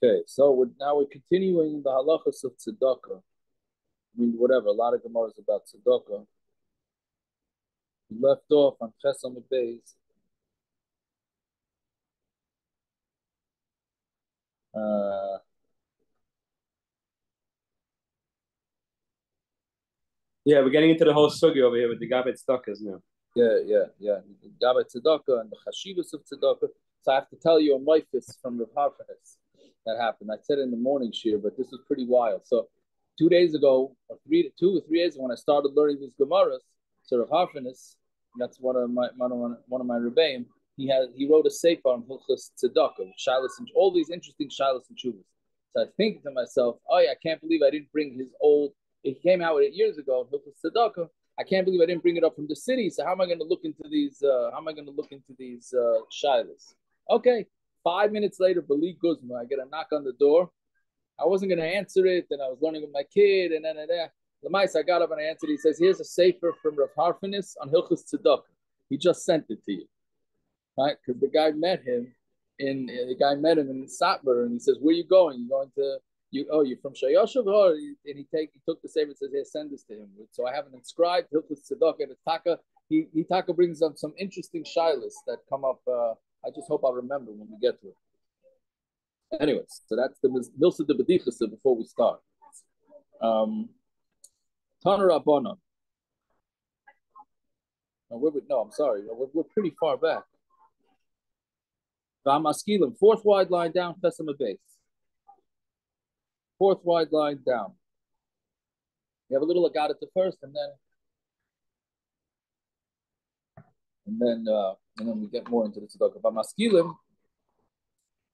Okay, so we're continuing the halachas of tzedakah. I mean, whatever. A lot of gemaras about tzedakah. We left off on Chesam Beis. Yeah, we're getting into the whole sugi over here with the Gabet Stuckers now. Yeah. Gabet tzedakah and the chashivas of tzedakah. So I have to tell you a mythus from Rav Harfanis that happened. I said it in the morning shir, but this was pretty wild. So 2 days ago, or 2 or 3 days ago, when I started learning these gemaras, so Rav Harfanis, that's one of my rebbeim, he wrote a sefer on Hilchos Tzedakah, Shilas, and all these interesting Shilas and Chuvas. So I think to myself, oh yeah, I can't believe I didn't bring his old. It came out 8 years ago, Hilchos Tzedakah. I can't believe I didn't bring it up from the city. So how am I going to look into these? Shilas? Okay, 5 minutes later, Bali Guzma, I get a knock on the door. I wasn't going to answer it, and I was learning with my kid, and then Lamais, I got up and I answered. He says, "Here's a sefer from Rav Harfanis on Hilchos Tzedakah. He just sent it to you, right? Because the guy met him in Satmar, and he says, "Where are you going? You going to you? Oh, you're from Shayoshav?" And he took the sefer and says, "Here, send this to him." So I have an inscribed Hilchos Tzedakah, and Taka Taka brings up some interesting shilas that come up. I just hope I'll remember when we get to it. Anyways, so that's the Milsa de Bedichasa before we start. Tana Rabbanon. No, I'm sorry. We're pretty far back. V'amaskilim, fourth wide line down, Chesam Beis. Fourth wide line down. You have a little Agadata first, and then we get more into the tzedakah. V'amaskilim,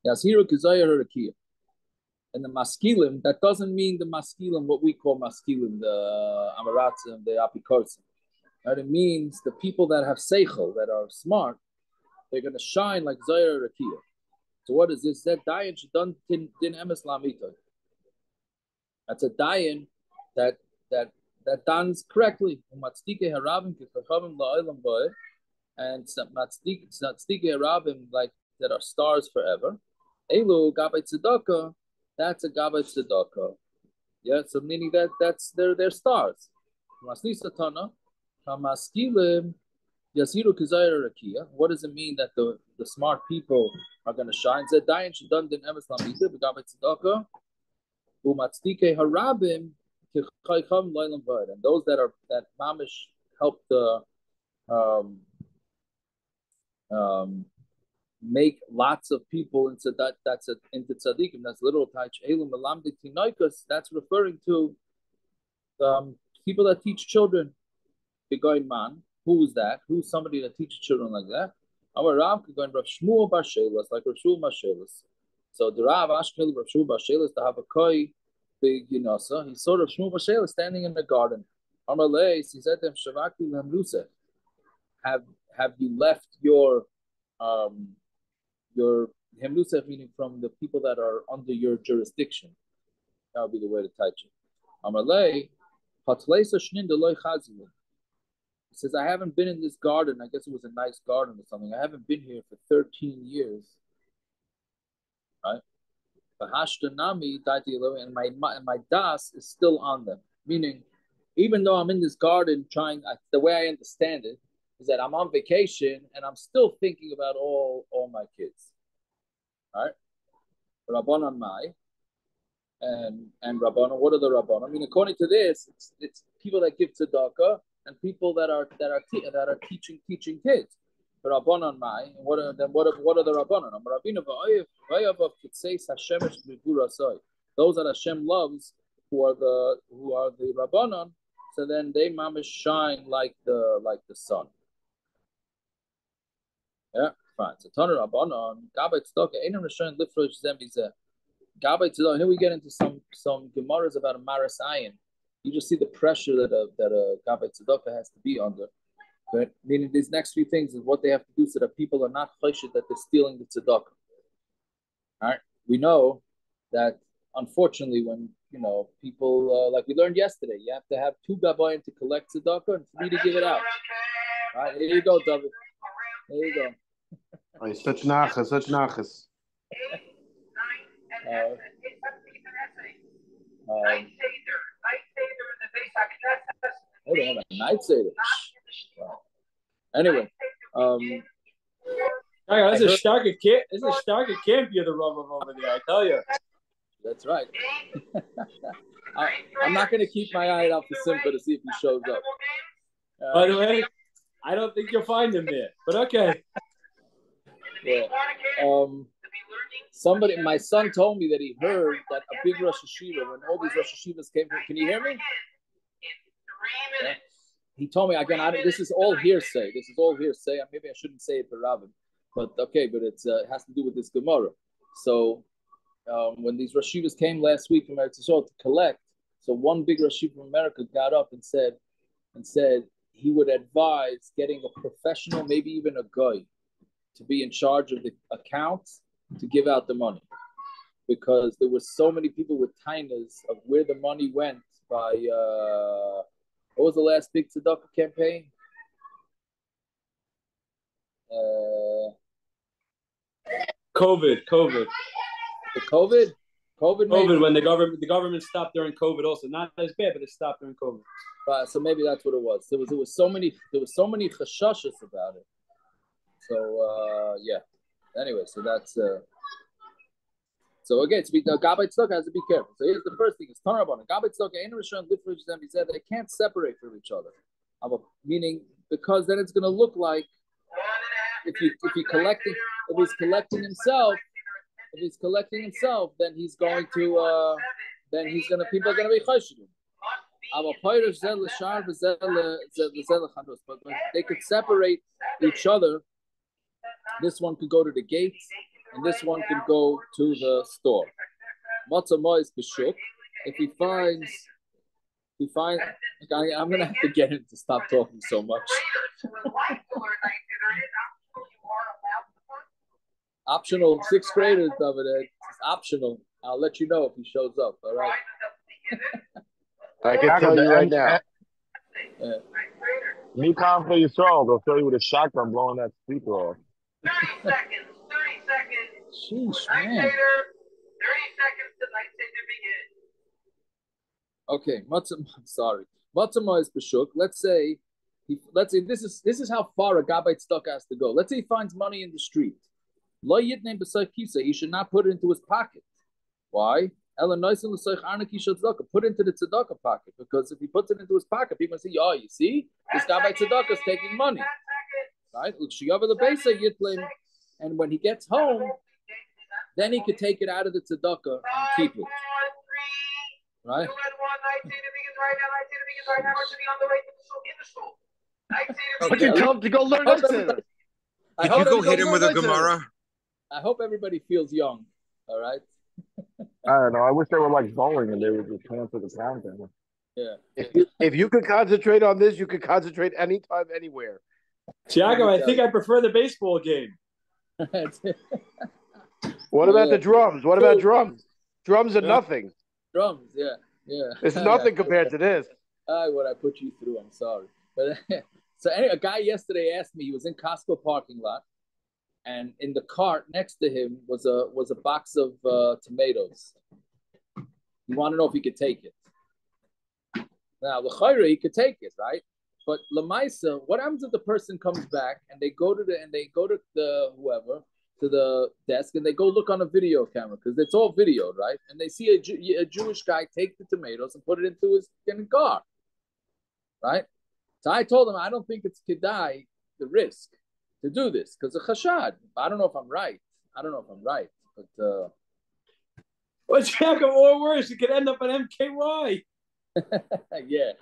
Yashiru Kizayah Hurakia. And the maskilim, that doesn't mean the maskilim, what we call maskilim, the amaratzim, the apikortzim. Right? It means the people that have seichel, that are smart, they're going to shine like Zayar Rakia. So what is this? That dayan shadun din emes lamita. That's a dayan that dons correctly. Matzdike harabim kichavim la'olam ba'e, and matzdike harabim like that are stars forever. Elu gabay tzedakah. That's a gabay tzedakah. Yeah, so meaning that's they're stars. Masnisa tana, hamaskilim yasiru kizayra rakia. What does it mean that the smart people are going to shine? Zedayin shadun din emes lamita b'gabay tzedakah umatzdike harabim kichaycham loylam v'ed. And those that mamish help the make lots of people into into tzaddikim. That's literal taich elum melamdik tinoikus. That's referring to people that teach children. Begoin man, who's that? Who's somebody that teaches children like that? Our Rav could go in Rav Shmuel Bar Shelas, like Rav Shmuel Bar Shelas. So the Rav Ashkel Rav Shmuel Bar Shelas to have a koi big Yinasa. He saw Rav Shmuel Bar Shelas standing in the garden. Amalei, he said to him, Shavaki Lamrusa, have you left your hemlusef, meaning from the people that are under your jurisdiction? That would be the way to touch it. Amalei, Patlesa Shninda Loy Chazilin. He says, I haven't been in this garden. I guess it was a nice garden or something. I haven't been here for 13 years. Right? And my das is still on them. Meaning, even though I'm in this garden the way I understand it is that I'm on vacation and I'm still thinking about all my kids. All right? Rabbanon Mai and Rabbanon. What are the Rabbanon? I mean, according to this, it's people that give tzedakah and people that are teaching kids. But Rabbanon Mai, what are the Rabbanon? Those that Hashem loves, who are the Rabbanon. So then they mamish shine like the sun. Yeah, fine. So Tana Rabbanon, Gabay Tzedakah, Einam Rishon Lifrosh Zembizeh. Gabay Tzedakah. Here we get into some gemaras about a maras ayin. You just see the pressure that a Gabay Tzedakah has to be under. Right? Meaning these next few things is what they have to do so that people are not choshed that they're stealing the tzedakah. All right, we know that unfortunately when people like we learned yesterday, you have to have 2 gabayim to collect tzedakah and 3 to give it out. All right, here you go, David. There you go. Such nachas. Oh, they have a night seder. Anyway, this is a starker camp you're the rub over there, I tell you. That's right. I'm not going to keep my eye out for Simcha to see if he shows up. By the way, I don't think you'll find him there, but okay. Yeah. My son told me that he heard that a big Rosh Hashiva, when all these Rosh Hashivas came, can you hear me? Yeah. He told me, again, this is all hearsay. Maybe I shouldn't say it to Rabin, but okay, but it has to do with this Gemara. So when these Rosh Hashivas came last week from Eretz Yisrael to collect, so one big Rosh Hashiva from America got up and said he would advise getting a professional, maybe even a guy, to be in charge of the accounts to give out the money, because there were so many people with tainas of where the money went by what was the last big tzedakah campaign? COVID. The COVID when the government stopped during COVID also. Not as bad, but it stopped during COVID. So maybe that's what it was. There was so many chashashas about it. So yeah. Anyway, so that's so again, the Gabbai Tzedakah has to be careful. So here's the first thing: it's Tanarabon. Gabbai Tzedakah, Ein Rishon Lifrich them. He said they can't separate from each other. Meaning, because then it's going to look like if he's collecting himself, then he's going to people are going to be choshedim. But they could separate each other. This one could go to the gates, and this one could go to the store. Matzah mois b'shuk. If he finds, I'm going to have to get him to stop talking so much. Optional, 6th graders over there. It's optional. I'll let you know if he shows up. All right. I can tell you right now. Yeah. Me calm for your soul. They'll throw you with a shotgun blowing that speaker off. 30 seconds. Sheesh, man. 30 seconds to night seder begin. Okay, I'm sorry. Matzah is b'shuk. Let's say this is how far a gabbai tzedakah has to go. Let's say he finds money in the street. Lo yitnei b'sayf kisa. He should not put it into his pocket. Why? Put it into the tzedakah pocket, because if he puts it into his pocket, people say, "Oh, you see, this gabbai tzedakah is taking money." Right? And when he gets home, then he could take it out of the tzedakah and keep it. Right? But you tell him to go learn that. Did you go hit him with a Gemara? I hope everybody feels young. All right. I don't know. I wish they were like bowling and they would just cancel the sound thing. Yeah. If you could concentrate on this, you could concentrate anytime, anywhere. Tiago, I think I prefer the baseball game. What about the drums? What about drums? Drums are nothing. Drums, yeah. It's nothing compared to this. What I put you through, I'm sorry. But so anyway, a guy yesterday asked me, he was in Costco parking lot, and in the cart next to him was a box of tomatoes. You want to know if he could take it. Now, l'chayra, he could take it, right? But lamaisa, what happens if the person comes back and they go to the desk and they go look on a video camera, because it's all videoed, right? And they see a Jewish guy take the tomatoes and put it into his car, right? So I told him I don't think it's kedai, the risk to do this, because of chashad. I don't know if I'm right. But what's Jacob or worse? It could end up at MKY. Yeah.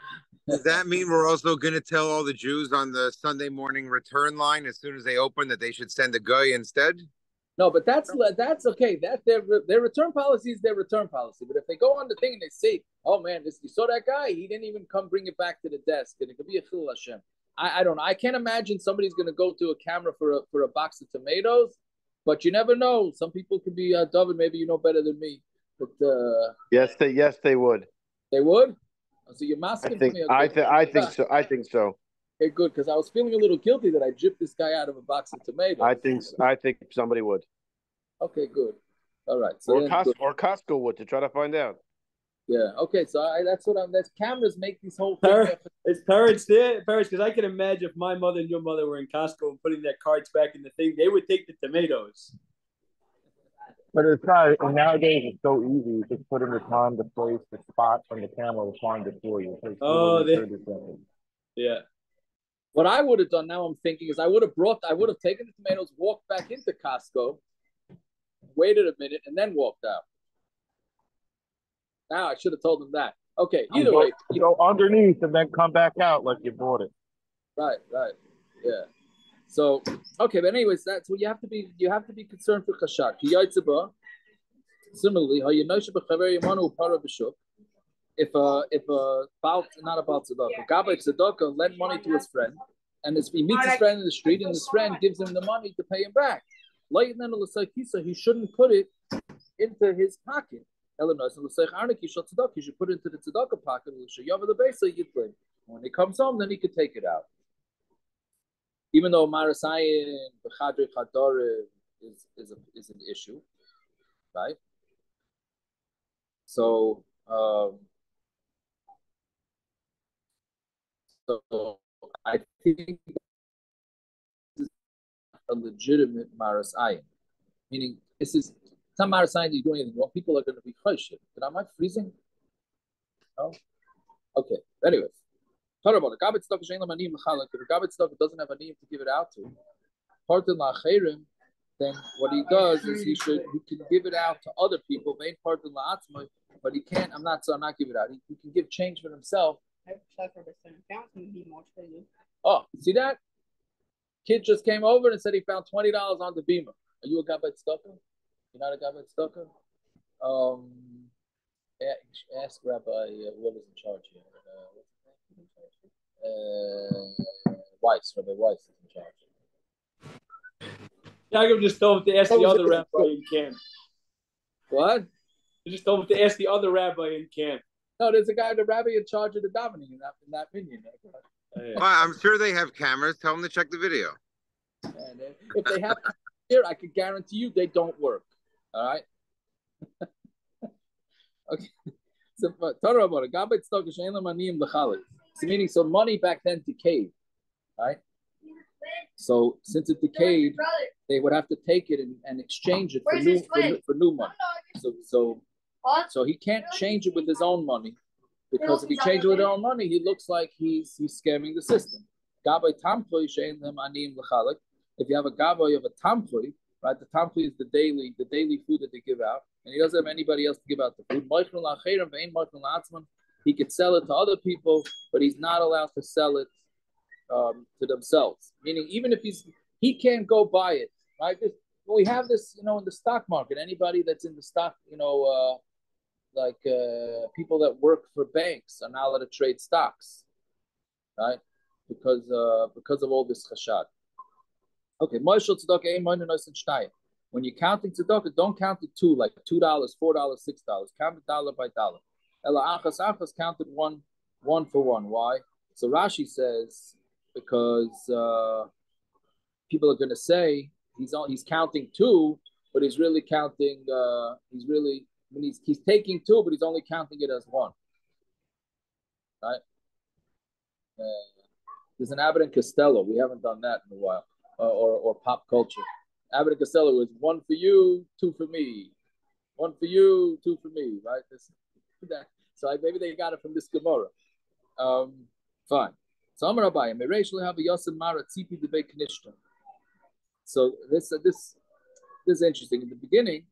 Does that mean we're also going to tell all the Jews on the Sunday morning return line as soon as they open that they should send a guy instead? No, but that's okay. That their return policy is their return policy. But if they go on the thing and they say, "Oh man, you saw that guy? He didn't even come bring it back to the desk," and it could be a chilul Hashem. I don't know. I can't imagine somebody's going to go to a camera for a box of tomatoes. But you never know. Some people could be David. Maybe you know better than me. But yes, they would. They would. So you're masking for me. I think so. I think so. Okay, good, because I was feeling a little guilty that I gypped this guy out of a box of tomatoes. I think somebody would. Okay, good. All right. So Or then, Costco would to try to find out. yeah. Okay. So that's what I'm. That's cameras make these whole thing. Is parents there? Parents, because I can imagine if my mother and your mother were in Costco and putting their carts back in the thing, they would take the tomatoes. But it's not, and nowadays it's so easy. You just put in the time, the place, the spot, and the camera will find it for you. It takes Oh, literally 30 seconds. Yeah. What I would have done now, I'm thinking, is I would have taken the tomatoes, walked back into Costco, waited a minute, and then walked out. Now I should have told them that. Okay, either way. Go underneath and then come back out like you bought it. Right, yeah. So okay, but anyways, that's what you have to be. You have to be concerned for chashak. Similarly, if not about tzedakah, gabay tzedakah lend money to his friend, and he meets his friend in the street, and his friend gives him the money to pay him back. He shouldn't put it into his pocket. He should put it into the tzedakah pocket. When he comes home, then he could take it out. Even though Marasayin, B'chadri Chador is an issue, right? So, so I think this is a legitimate Marasayin, meaning this is some Marasayin you're doing anything wrong. People are going to be choshev. But am I freezing? No. Okay. Anyways. Talk about it. Gabbai tzedakah she'ein lam aniyim l'chalek. If a gabbai tzedakah doesn't have aniyim to give it out to, partin la'acherim, then what he does is he can give it out to other people. Main partin la'atzmai, but he can't. I'm not give it out. He can give change for himself. Oh, see that? Kid just came over and said he found $20 on the beamer. Are you a gabbai tzedakah? You're not a gabbai tzedakah? Ask Rabbi whoever's in charge here. Weiss, Rabbi Weiss is in charge. Yaakov just told him to ask the other rabbi in camp. What? He just told him to ask the other rabbi in camp. No, there's a guy, the rabbi in charge of the davening in that minion. Well, I'm sure they have cameras. Tell them to check the video. And if they have here, I can guarantee you they don't work. All right. Okay. So, Torah about it. Gabbai tzedakah she'ein lam aniyim l'chalek. So meaning, so money back then decayed, right? So since it decayed, they would have to take it and exchange it for new money. So he can't change it with his own money, because if he changes it with his own money, he looks like he's scamming the system. Gabbai tamchloi she'ein lam aniyim l'chalek. If you have a gabbai of a tamchloi, right? The tamchloi is the daily food that they give out, and he doesn't have anybody else to give out the food. He could sell it to other people, but he's not allowed to sell it to themselves. Meaning, even if he can't go buy it, right? We have this, in the stock market. Anybody that's in the stock, people that work for banks are not allowed to trade stocks, right? Because of all this chashad. Okay, when you're counting tzedakah, don't count it two, like $2, $4, $6. Count it dollar by dollar. Ela achas counted one for one. Why? So Rashi says because people are going to say he's counting two, but he's really counting. He's taking two, but he's only counting it as one. Right? There's an Abbott and Costello. We haven't done that in a while, or pop culture. Abbott and Costello was one for you, two for me. One for you, two for me. Right? So maybe they got it from this Gemara. Fine. So I'm Rabbi. have a Yosem Mara Tzipi Debei Knishta. So this is interesting. In the beginning,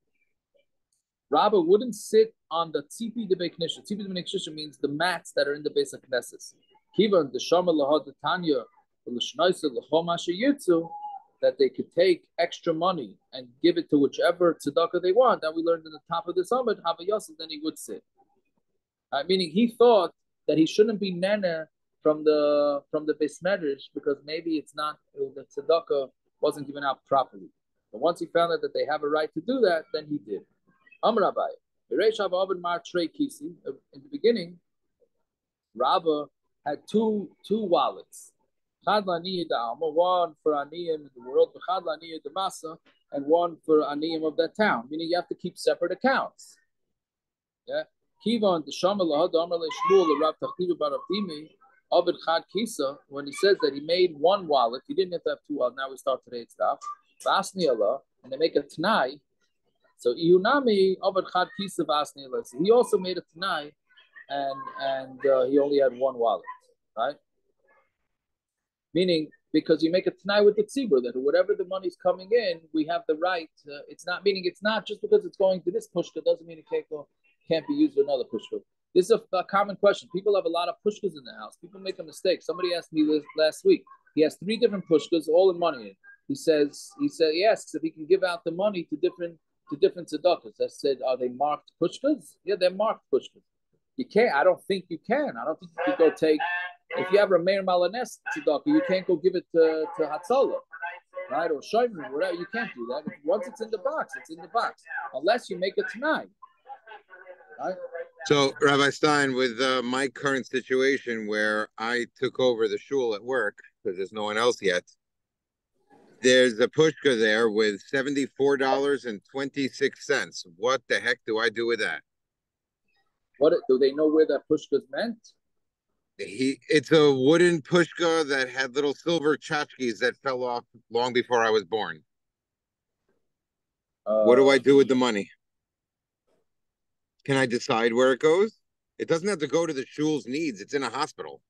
Rabba wouldn't sit on the Tzipi Debei Knishta. Tzipi Debei Knishta means the mats that are in the base of Knesset. Kivan the Shama Lahad the Tanya the L'Shnaisa L'Choma Sheyitzu, that they could take extra money and give it to whichever tzedakah they want. That we learned in the top of this Amud, Hava Yosef, then he would sit. Meaning he thought that he shouldn't be nene from the Beis Medrash because maybe it's not, the tzedakah wasn't given out properly. But once he found out that they have a right to do that, then he did. Amar Rabbi, in the beginning, Rabba had two wallets. One for Aniyim in the world, the Masa, and one for aniyim of that town. Meaning you have to keep separate accounts. Yeah. Kivan the Shamal Amar Shmuel Rav Tachtiva Bar Avdimi Abed Chad Kisa, when he says that he made one wallet, he didn't have to have two wallets. Now we start today's stuff. Vasni Allah, and they make a Tanai. So Iunami Abed Chad Kisa Vasni Allah. So he also made a Tanai, and he only had one wallet, right? Meaning, because you make a Tanai with the tzibur, that whatever the money's coming in, we have the right. It's not just because it's going to this pushka doesn't mean it can't be used for another pushka. This is a common question. People have a lot of pushkas in the house. People make a mistake. Somebody asked me this last week. He has 3 different pushkas, all in money. He asks if he can give out the money to different tzedakahs. I said, are they marked pushkas? Yeah, they're marked pushkas. You can't. I don't think you can. I don't think you can go take. If you have a Meir Malanes tzedakah, you can't go give it to Hatzalah, right? Or Shaiman, whatever. You can't do that. Once it's in the box, it's in the box. Unless you make it tonight. Right? So, Rabbi Stein, with my current situation where I took over the shul at work because there's no one else yet, there's a pushka there with $74.26. What the heck do I do with that? What do they know where that pushka's meant? It's a wooden pushka that had little silver tchotchkes that fell off long before I was born. What do I do with the money? Can I decide where it goes? It doesn't have to go to the shul's needs. It's in a hospital.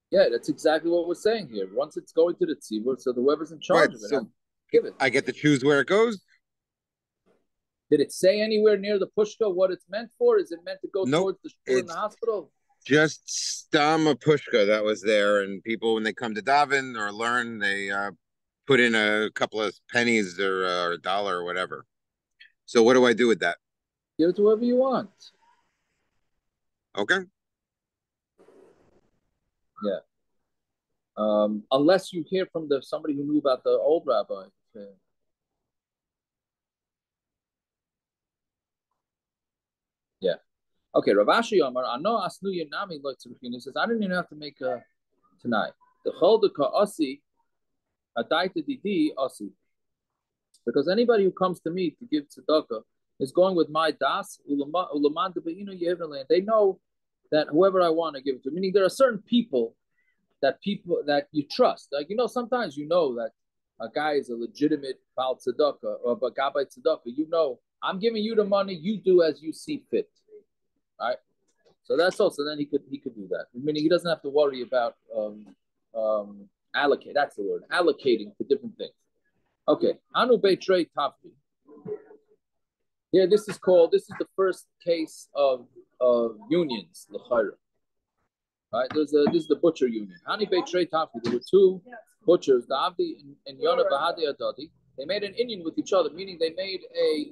Yeah, that's exactly what we're saying here. Once it's going to the tzibur, so whoever's in charge of it, so give it. I get to choose where it goes? Did it say anywhere near the pushka what it's meant for? Is it meant to go towards the shul in the hospital? Just stam a pushka that was there, and people, when they come to daven or learn, they put in a couple of pennies or a dollar or whatever. So what do I do with that? Give it to whoever you want. Okay. Yeah. Unless you hear from somebody who knew about the old rabbi. Yeah. Okay. Rav Ashi Amar, Ano Asnu Yanami Loitzruchin. He says, I didn't even have to make a tonight. The Choldeka Asi, Adaita Didi Asi. Because anybody who comes to me to give tzedakah is going with my das, ulaman de. They know that whoever I want to give it to, meaning there are certain people that you trust. Like, sometimes that a guy is a legitimate Baal tzedakah or a Gabbai tzedakah. I'm giving you the money, you do as you see fit. Right? So that's also, then he could do that. Meaning he doesn't have to worry about allocate. That's the word. Allocating to different things. Okay. Anu Beitrei Tafri. Here, this is the first case of unions, l'chayra. Right? This is the butcher union. Hani Beitrei Tafri. There were 2 butchers, the Avdi and Yona Bahadi Adadi. They made an union with each other, meaning they made a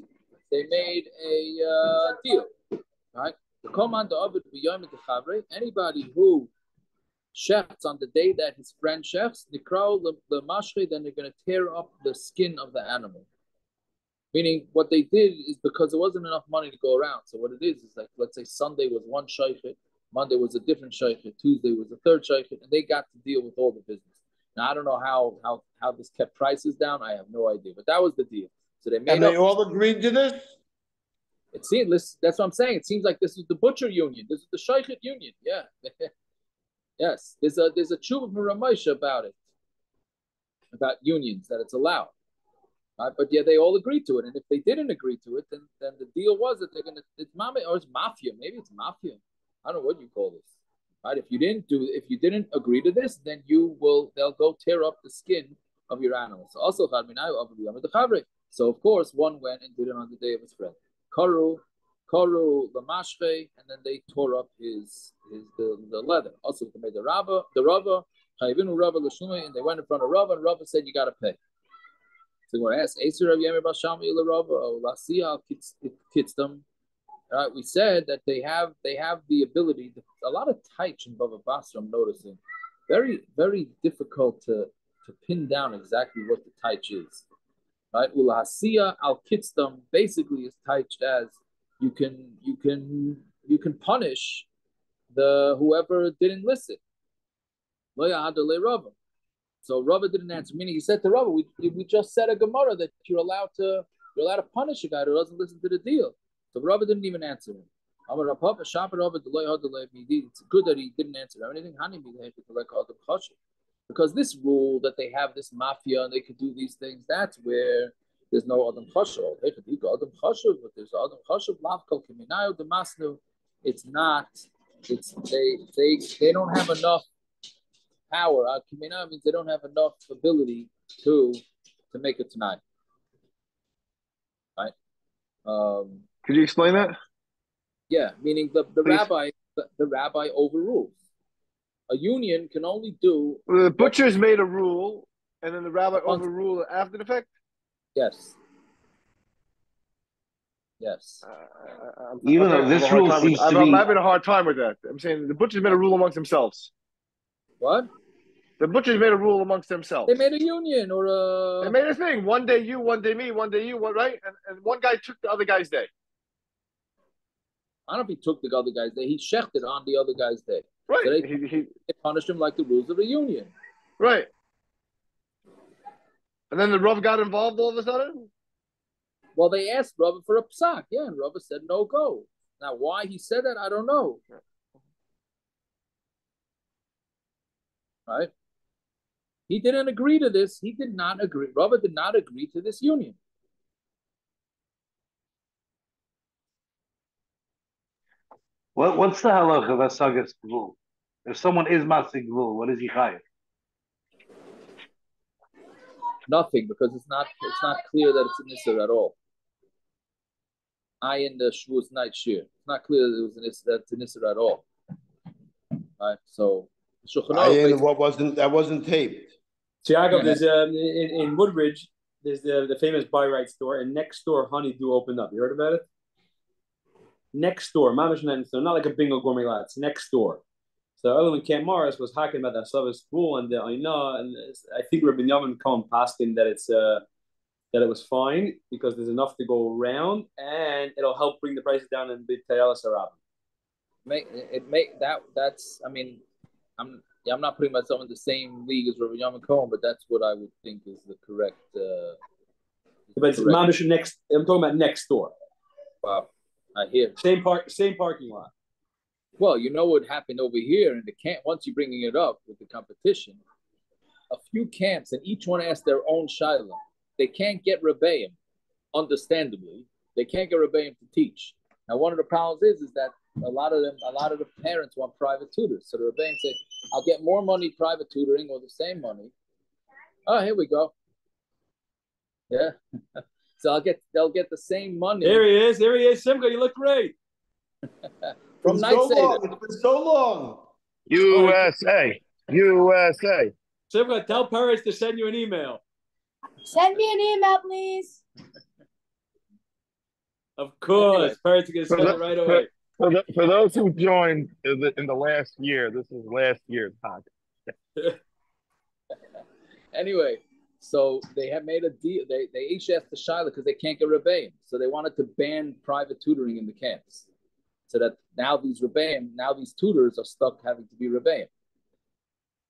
deal. Right? The command of it, anybody who shechts on the day that his friend shechts, nikrao the mashri, then they're going to tear up the skin of the animal. Meaning, what they did is because there wasn't enough money to go around. So what it is like, let's say Sunday was one shaykhit, Monday was a different shaykhit, Tuesday was a third shaykhit, and they got to deal with all the business. Now I don't know how this kept prices down. I have no idea, but that was the deal. So they made. And they all agreed to this. It seems. That's what I'm saying. It seems like this is the butcher union. This is the shaykhit union. Yeah. Yes, there's a tshuva from Ramosha about about unions, that it's allowed. Right? But yeah, they all agreed to it, and if they didn't agree to it, then the deal was that they're gonna it's mafia, maybe it's mafia. I don't know what you call this. Right? If you didn't agree to this, then they'll go tear up the skin of your animals. Also, so of course one went and did it on the day of his friend. Karu Lamashche, and then they tore up the leather. Also, they made the Rava, Chayvinu Rava Lashumay, and they went in front of Rava, and Rava said, "You got to pay." So we're asked, "Eser Rav Yemer Bashami Rava or Lasia Kitztam." Right? We said that they have the ability. A lot of taich in Bava Basra, I'm noticing, very very difficult to pin down exactly what the taich is. Right? Ulahasiya al Kitztam basically is taich as you can punish the whoever didn't listen. So Rava didn't answer. Meaning, he said to Rava, "We just said a Gemara that you're allowed to punish a guy who doesn't listen to the deal." So Rava didn't even answer him. It's good that he didn't answer anything. Because this rule that they have this mafia and they could do these things, that's where there's no Adam Chashav. But there's Adam Chashav, Lavkal Kiminayo Damasnu. It's not, they don't have enough power. Kiminayo means they don't have enough ability to make it tonight. Right? Could you explain that? Yeah, meaning the rabbi overrules. A union can only do. The butchers made a rule, and then the rabbi overruled it after the fact. Yes. Even though this rule seems to be, I'm having a hard time with that. I'm saying the butchers made a rule amongst themselves. What? The butchers made a rule amongst themselves. They made a union or a. They made a thing. One day you, one day me, one day you, right? And one guy took the other guy's day. I don't know if he took the other guy's day. He shechted on the other guy's day. Right. So they punished him like the rules of a union. Right. And then the Rav got involved all of a sudden? Well, they asked Rav for a psak. Yeah, and Rav said no go. Now, why he said that, I don't know. Right? He didn't agree to this. He did not agree. Rav did not agree to this union. what's the halach of asagas gvul? If someone is masig gvul, what is he chayav? Nothing, because it's not clear that it's an issur at all. In the Shavuos night shir, it's not clear that it's an issur at all. Right, so that wasn't taped. So Jacob, there's in Woodbridge, there's the famous buy right store, and next door Honeydew opened up. You heard about it? Next door, Mamish next door, not like a bingo gourmet lot. It's next door. So Elam and Camp Morris was talking about that Savas school and the Aina, and I think Rabbi Yamin Cohen passed in that that it was fine because there's enough to go around and it'll help bring the prices down in the Tayalas Arab. That's I mean, I'm not putting myself in the same league as Rabbi Yamin Cohen, but that's what I would think is the correct. But it's Mamish next. I'm talking about next door. Wow, I hear same parking lot. Well, you know what happened over here in the camp. Once you're bringing it up with the competition, a few camps and each one has their own shiloh. They can't get rebbeim, understandably. They can't get rebbeim to teach. Now, one of the problems is that a lot of the parents want private tutors. So the rebbeim say, "I'll get more money private tutoring or the same money." Oh, here we go. Yeah. So they'll get the same money. There he is, Simcha. You look great. From night It's been so long. USA. Simcha, tell Paris to send you an email. Send me an email, please. Of course, Paris is going to send it right away. For those who joined in the last year, this is last year's podcast. Anyway, so they have made a deal. They each asked the Shiloh because they can't get rebbeim. So they wanted to ban private tutoring in the camps. So that now these tutors are stuck having to be rebbeim.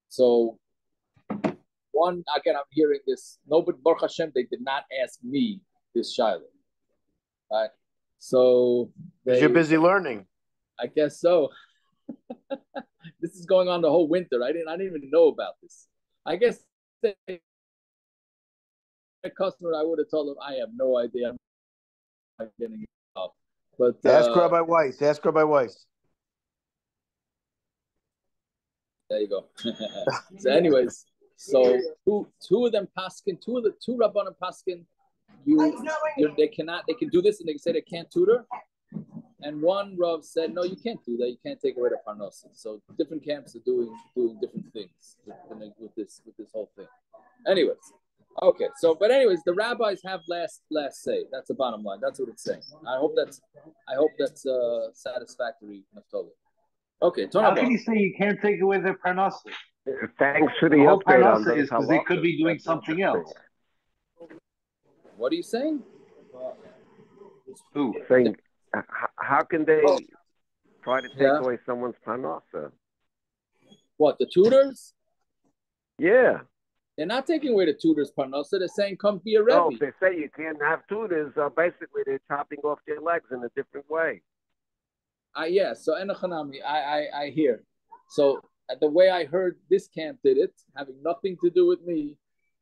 So one, again, I'm hearing this. Nobody, Baruch Hashem, they did not ask me this Shiloh. Right? So You're busy learning. I guess so. This is going on the whole winter. I didn't even know about this. I guess a customer, I would have told them, I have no idea. I'm not getting it up. But Ask Rabbi Weiss. There you go. So, anyways, so two of them paskin, two Rabbanim paskin. They can do this, and they say they can't tutor. And one Rav said, no, you can't do that. You can't take away the parnasa. So different camps are doing different things with this whole thing. Anyways, okay. So, but anyways, the rabbis have last say. That's the bottom line. That's what it's saying. I hope that's satisfactory. Okay. How can you say you can't take away their parnasa? Thanks for the update on those. Because they could be doing something else. What are you saying? Who? How can they try to take away someone's parnasa? What, the tutors? Yeah. They're not taking away the tutor's parnasa. They're saying, come be a Rebbe. No, if they say you can't have tutors, basically they're chopping off their legs in a different way. Yeah, so Enochanami, I hear. So the way I heard this camp did it, having nothing to do with me,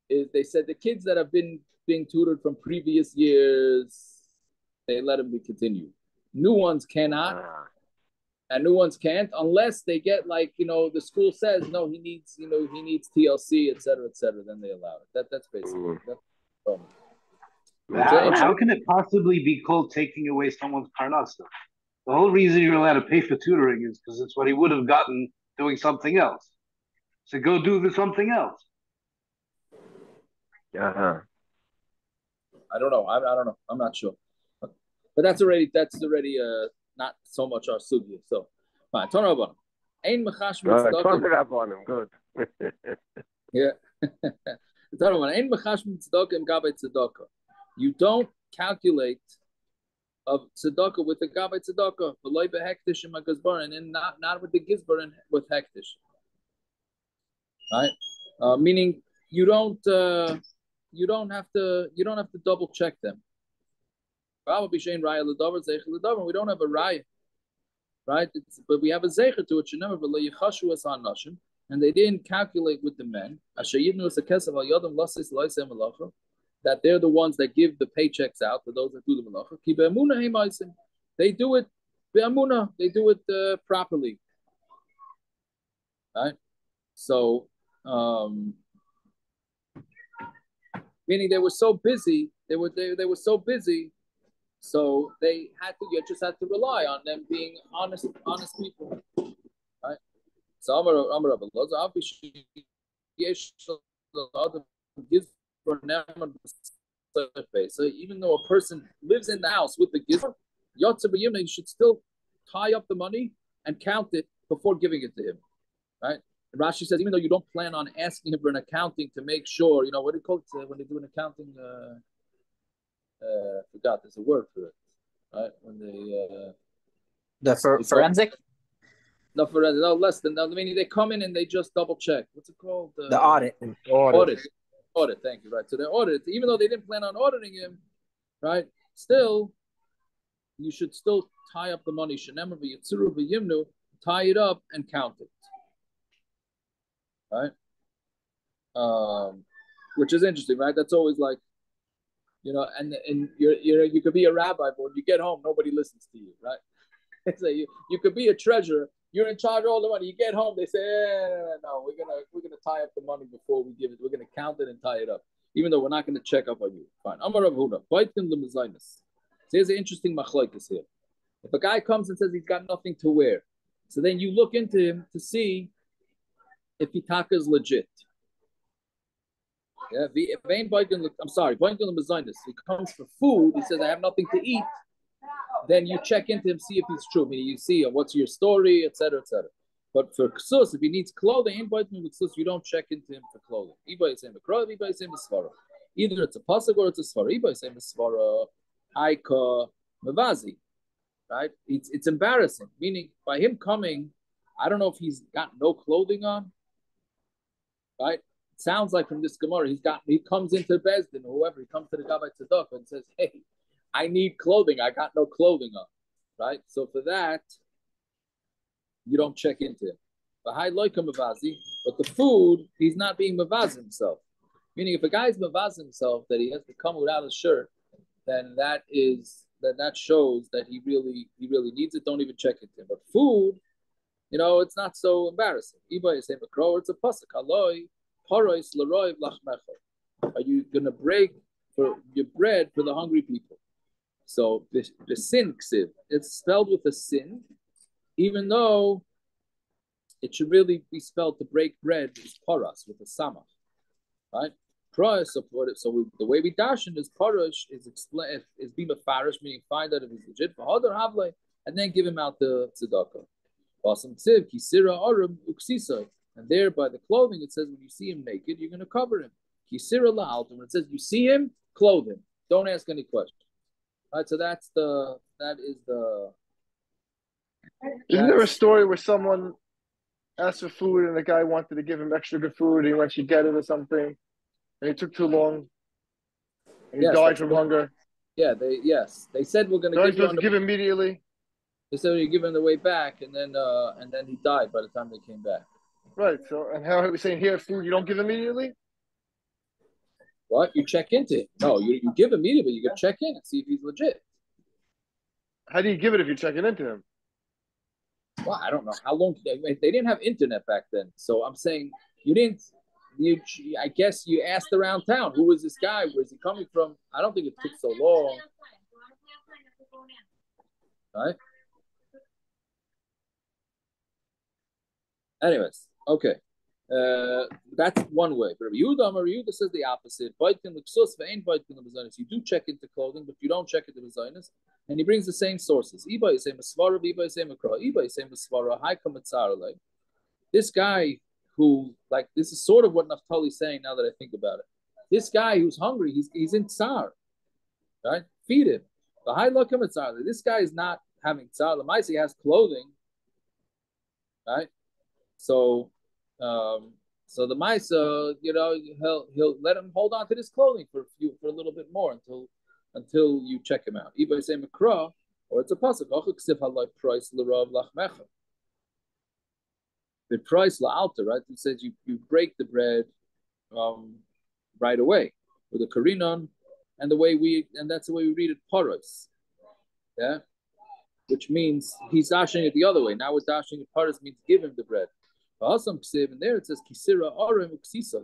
is they said the kids that have been being tutored from previous years, they let them be continued. New ones cannot, and new ones can't unless they get like the school says no, he needs TLC, etc., etc. Then they allow it. That's basically that's the problem. How can it possibly be called taking away someone's parnasa? The whole reason you're allowed to pay for tutoring is because it's what he would have gotten doing something else. So go do something else. I don't know. I don't know. I'm not sure. But that's already not so much our sugya. So fine. Turn over. Ein mechash mitzedakah. Good. Yeah. Turn over. Ein mechash mitzedakah im gabei tzedakah. You don't calculate of tzedakah with the gabei tzedakah, v'loy behektish in gizbarin, and not with the gizbarin with hektish. Right? Meaning you don't have to double check them. We don't have a raya, right? But we have a zecher to it. And they didn't calculate with the men that they're the ones that give the paychecks out to those that do the malacha. They do it be'amuna. They do it properly, right? So. Meaning they were so busy, they were so busy, so you just had to rely on them being honest people, right? So so even though a person lives in the house with the gizbar, you should still tie up the money and count it before giving it to him, right? Rashi says, even though you don't plan on asking him for an accounting to make sure, what do you call it when they do an accounting? I forgot, there's a word for it, right? When they forensic? No, less than that. Meaning they come in and they just double check. What's it called? The audit. Audit. Thank you. Right. So they audit, even though they didn't plan on auditing him, right? Still, you should still tie up the money. Tie it up and count it. Right, which is interesting, right? That's always like, and you could be a rabbi, but when you get home, nobody listens to you, right? So you could be a treasurer, you're in charge of all the money. You get home, they say, no, we're gonna tie up the money before we give it. We're gonna count it and tie it up, even though we're not gonna check up on you. Fine. Amar Rav Huna, baitin lemezainis. So here's an interesting machlokes here. If a guy comes and says he's got nothing to wear, so then you look into him to see if Itaka is legit. Yeah, I'm sorry, he comes for food, he says, I have nothing to eat, then you check into him, see if he's true. I mean, you see what's your story, etc., etc. But for ksus, if he needs clothing, you don't check into him for clothing. Either it's a pasuk or it's a svara. Aika Mavazi. Right? It's embarrassing. Meaning, by him coming, I don't know if he's got no clothing on. Right? It sounds like from this Gemara, he comes into Bezdin or whoever, he comes to the Gabbai Tzedakah and says, hey, I need clothing. I got no clothing on. Right? So for that, you don't check into it. But the food, he's not being mavaz himself. Meaning, if a guy's mavaz himself that he has to come without a shirt, then that shows that he really needs it. Don't even check into it. But food, it's not so embarrassing. It's a pasuk. Are you going to break for your bread for the hungry people? So the sin ksiv, it's spelled with a sin, even though it should really be spelled to break bread is paras with a samach, right? So the way we darshan is paras is explain is be mafarish, meaning find out if he's legit for hadar havle, and then give him out the tzedakah. Basam ksiv kisira arum uksisa, and there by the clothing it says when you see him naked you're going to cover him. Kisira la'altum, when it says you see him, clothe him. Don't ask any questions. Right, so that is the. Isn't there a story where someone asked for food, and the guy wanted to give him extra good food. He went to get it or something, and he took too long, and he died from hunger. Yeah, they said we're going to So give he's you supposed to give immediately. They said you give him the way back, and then he died by the time they came back. Right. So, and how are we saying here, food you don't give immediately? What? You check into it. No, you give immediately. You can check in and see if he's legit. How do you give it if you're checking into him? Well, I don't know how long they didn't have internet back then. So I'm saying you didn't. I guess you asked around town, who was this guy? Where's he coming from? I don't think it took so long. Right? Anyways, okay. That's one way. But Yehuda says the opposite. You do check into clothing, but you don't check into designers. And he brings the same sources. This guy who, like, this is sort of what Naphtali's saying now that I think about it. This guy who's hungry, he's in tsar, right? Feed him. This guy is not having tsar. The Maisi has clothing, right? So the Maisa, he'll let him hold on to this clothing for a little bit more until you check him out. Either say Makra, or it's a pasuk. Price l'rav lachmecha. The price la'alta, right? It says you break the bread right away with a karinon, and that's the way we read it paros. Yeah, which means he's dashing it the other way. Now we're dashing it paros means give him the bread. Awesome, and there it says kisira arim uksisa.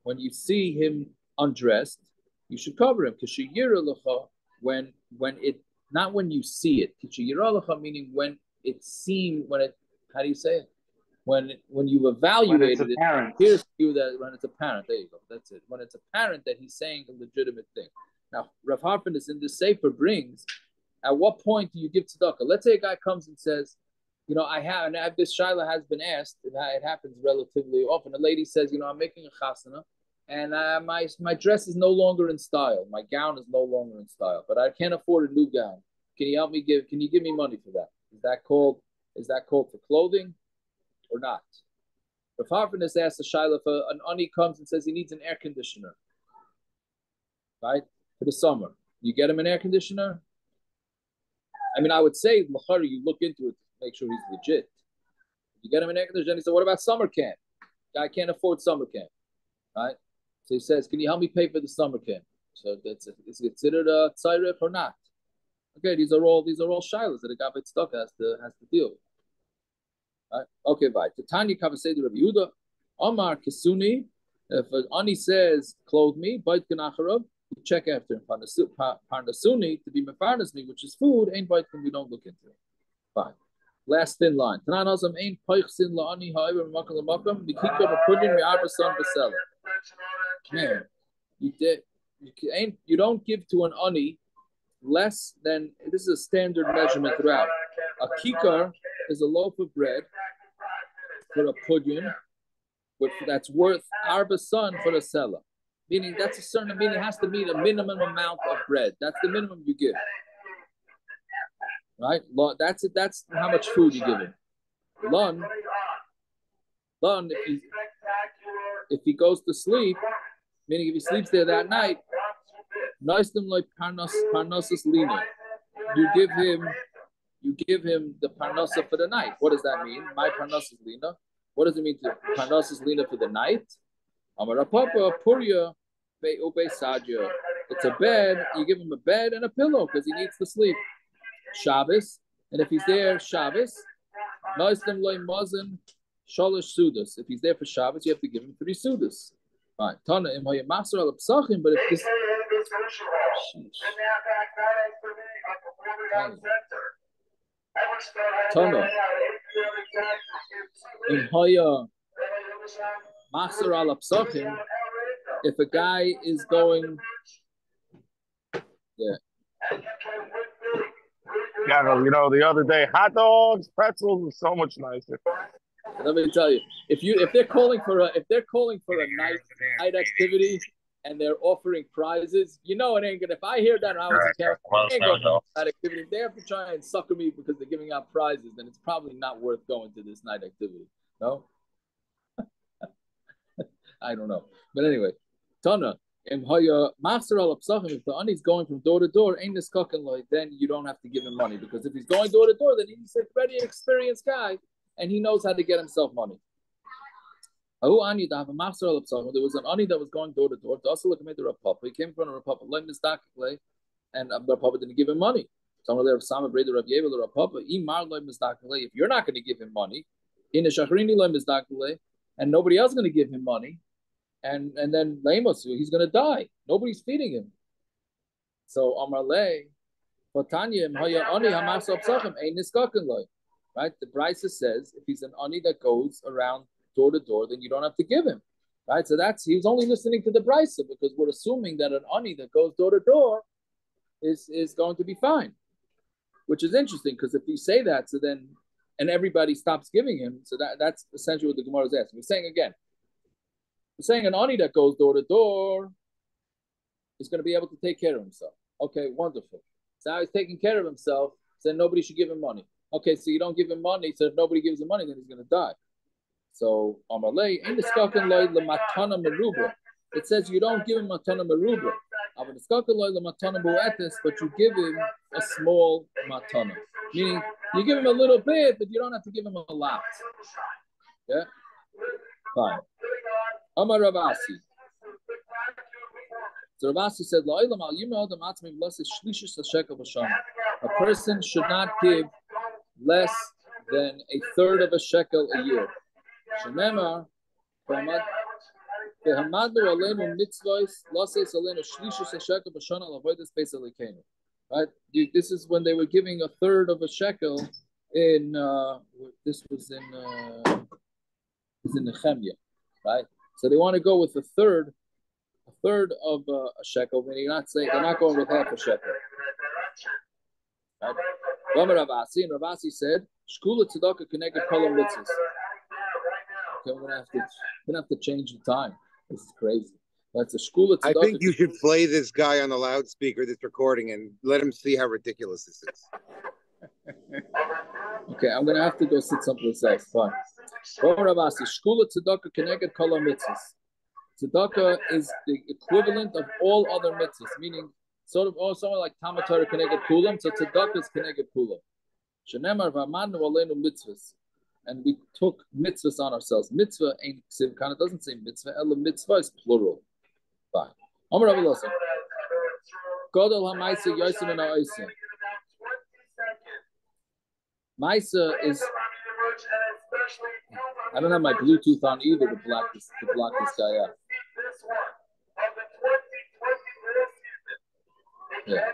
When you see him undressed, you should cover him. Kishiyira lecha, when it, not when you see it. Kishiyira lecha meaning when it seems, how do you say it? When you've evaluated it, it appears to you that when it's apparent. There you go. That's it. When it's apparent that he's saying a legitimate thing. Now, Rav Harpin in this Sefer brings, at what point do you give tzedakah? Let's say a guy comes and says, I have this shaila has been asked, and it happens relatively often. A lady says, I'm making a chasana, and my dress is no longer in style. My gown is no longer in style, but I can't afford a new gown. Can you give me money for that? Is that called for clothing or not? If Harfinis asks the shaila, if an ani comes and says he needs an air conditioner, right, for the summer, you get him an air conditioner? I mean, I would say, Lachari, you look into it, make sure he's legit. You get him an air conditioner, he said, what about summer camp? Guy can't afford summer camp, right? So he says, can you help me pay for the summer camp? So is it considered a tzairif or not? Okay, these are all shilas that a gabbai tzedakah has to deal with. Right? Okay, right. The Tanya Kavasei Rabbi Yehuda, Omar Kisuni, if an ani says, clothe me, bait ganacharav, you check after him. Parnasuni, to be mefarnas me, which is food, ain't bait we don't look into it. Fine. Last thin line. Tananazam ain't peichsin la'ani however makam l'makam b'kika b'pudin mi'arbasan b'sela. Man, you don't give to an ani less than, this is a standard measurement throughout. A kikar is a loaf of bread for a pudin, that's worth arbasan for a seller. Meaning that's a certain meaning, it has to meet a minimum amount of bread. That's the minimum you give. Right? That's it. That's how much food you give him. Lun, if he goes to sleep, meaning if he sleeps there that night, noisem like parnosus lina. You give him the parnosa for the night. What does that mean? My parnosus lina. What does it mean to parnosus lina for the night? Amarapapa puria be sadya. It's a bed. You give him a bed and a pillow because he needs to sleep. Shabbos, and if he's there Shabbos, noisem loy mazin shalosh sudas. If he's there for Shabbos, you have to give him 3 sudas. Fine. Tana im hayamaser al psachim, but if this Tana im haya maser al psachim, if a guy is going, yeah. Yeah, the other day, hot dogs, pretzels was so much nicer. Let me tell you, if they're calling for a night activity and they're offering prizes, it ain't gonna. If I hear that, I was a ain't going to night activity. If they have to try and sucker me because they're giving out prizes, then it's probably not worth going to this night activity. No, I don't know. But anyway, Tana. If the ani's going from door to door, ain't this like, then you don't have to give him money, because if he's going door to door, then he's a very experienced guy and he knows how to get himself money. There was an ani that was going door to door. He came from a republic, and the republic didn't give him money. If you're not going to give him money, and nobody else is going to give him money, and then Lamos, he's going to die. Nobody's feeding him. So Amarle, right? The Brisa says if he's an ani that goes around door to door, then you don't have to give him, right? So he was only listening to the Brisa, because we're assuming that an ani that goes door to door is going to be fine, which is interesting, because if you say that, so then and everybody stops giving him, so that's essentially what the Gemara is asking. We're saying an ani that goes door to door is going to be able to take care of himself. Okay, wonderful. So now he's taking care of himself, so nobody should give him money. Okay, so you don't give him money, so if nobody gives him money, then he's going to die. So it says you don't give him matana meruba, but you give him a small matana. Meaning you give him a little bit, but you don't have to give him a lot. Yeah? Fine. Amar Ravasi. So Ravasi said, a person should not give less than a third of a shekel a year. Right? This is when they were giving a third of a shekel in this was in Nehemiah, right? So they want to go with a third of a shekel. Meaning they're not going with half a shekel. Right? Ravasi said, "Shkula tzedakah connected kolam mitzvahs." Okay, we're gonna have to change the time. This is crazy. That's a shkula tzedakah. I think you should play this guy on the loudspeaker, this recording, and let him see how ridiculous this is. Okay, I'm gonna have to go sit someplace else. Fine. Ravasi, shkula tzedakah connected kolam mitzvahs. Tzedakah is the equivalent of all other mitzvahs, meaning something like Talmud Torah connected kulam. So tzedakah is connected kulam. Shenemar v'amanu aleinu mitzvahs. And we took mitzvahs on ourselves. Mitzvah ain't kind of doesn't say mitzvah. Ela mitzvah is plural. Fine. Amar Rav Elazar. Godol ha'maisa yosim and ha'osim. Maisa is. I don't have my Bluetooth on either to block this guy out. Yeah.